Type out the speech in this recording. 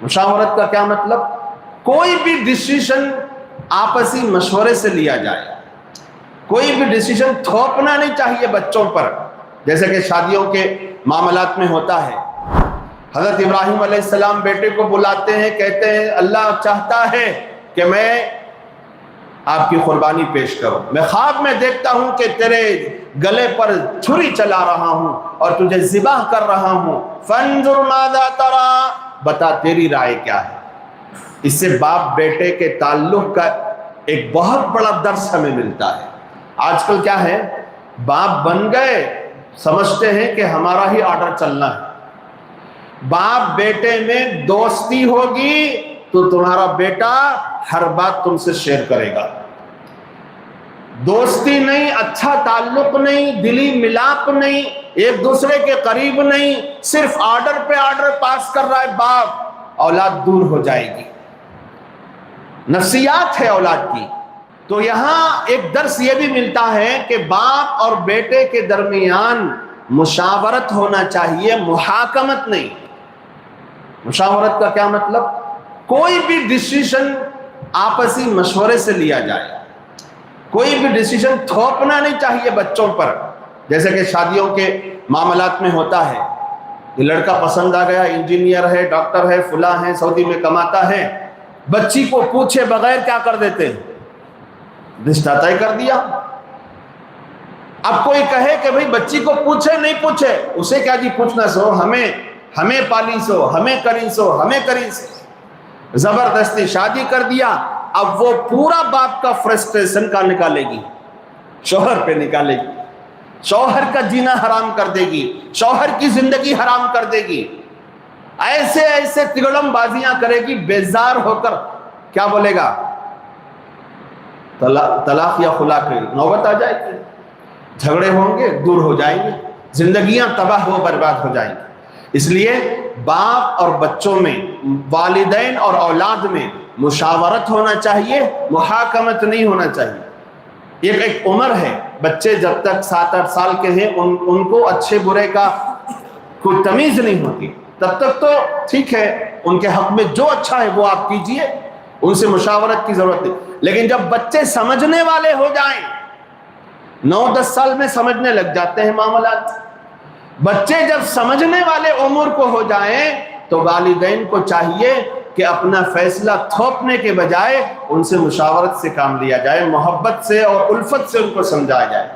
مشاورت کا کیا مطلب؟ کوئی بھی ڈیسیشن آپسی مشورے سے لیا جائے، کوئی بھی ڈیسیشن تھوپنا نہیں چاہیے بچوں پر، جیسے کہ شادیوں کے معاملات میں ہوتا ہے۔ حضرت ابراہیم علیہ السلام بیٹے کو بلاتے ہیں، کہتے ہیں اللہ چاہتا ہے کہ میں آپ کی قربانی پیش کروں، میں خواب میں دیکھتا ہوں کہ تیرے گلے پر چھری چلا رہا ہوں اور تجھے ذبح کر رہا ہوں، فانظر ماذا تری، بتا تیری رائے کیا ہے۔ اس سے باپ بیٹے کے تعلق کا ایک بہت بڑا درس ہمیں ملتا ہے۔ آج کل کیا ہے، باپ بن گئے، سمجھتے ہیں کہ ہمارا ہی آرڈر چلنا ہے۔ باپ بیٹے میں دوستی ہوگی تو تمہارا بیٹا ہر بات تم سے شیئر کرے گا۔ دوستی نہیں، اچھا تعلق نہیں، دلی ملاپ نہیں، ایک دوسرے کے قریب نہیں، صرف آرڈر پہ آرڈر پاس کر رہا ہے باپ، اولاد دور ہو جائے گی۔ نفسیات ہے اولاد کی۔ تو یہاں ایک درس یہ بھی ملتا ہے کہ باپ اور بیٹے کے درمیان مشاورت ہونا چاہیے، محاکمت نہیں۔ مشاورت کا کیا مطلب؟ کوئی بھی ڈیسیشن آپسی مشورے سے لیا جائے، کوئی بھی ڈیسیشن تھوپنا نہیں چاہیے بچوں پر، جیسے کہ شادیوں کے معاملات میں ہوتا ہے۔ یہ لڑکا پسند آ گیا، انجینئر ہے، ڈاکٹر ہے، فلاں ہے، سعودی میں کماتا ہے، بچی کو پوچھے بغیر کیا کر دیتے ہیں، رشتہ طے کر دیا۔ اب کوئی کہے کہ بھئی بچی کو پوچھے نہیں پوچھے، اسے کیا جی پوچھنا سو، ہمیں پالی سو، ہمیں کری سو، ہمیں کری سو، زبردستی شادی کر دیا۔ اب وہ پورا باپ کا فرسٹریشن کا نکالے گی، شوہر پہ نکالے گی، شوہر کا جینا حرام کر دے گی، شوہر کی زندگی حرام کر دے گی، ایسے ایسے تگڑم بازیاں کرے گی، بیزار ہو کر کیا بولے گا، طلاق یا خلا کی نوبت آ جائے گی، جھگڑے ہوں گے، دور ہو جائیں گے، زندگیاں تباہ و برباد ہو جائیں گی۔ اس لیے باپ اور بچوں میں، والدین اور اولاد میں مشاورت ہونا چاہیے، محاکمت نہیں ہونا چاہیے۔ ایک عمر ہے، بچے جب تک 7-8 سال کے ہیں ان کو اچھے برے کا کوئی تمیز نہیں ہوتی، تب تک تو ٹھیک ہے، ان کے حق میں جو اچھا ہے وہ آپ کیجئے، ان سے مشاورت کی ضرورت نہیں۔ لیکن جب بچے سمجھنے والے ہو جائیں، 9-10 سال میں سمجھنے لگ جاتے ہیں معاملات، بچے جب سمجھنے والے عمر کو ہو جائیں تو والدین کو چاہیے کہ اپنا فیصلہ تھوپنے کے بجائے ان سے مشاورت سے کام لیا جائے، محبت سے اور الفت سے ان کو سمجھایا جائے۔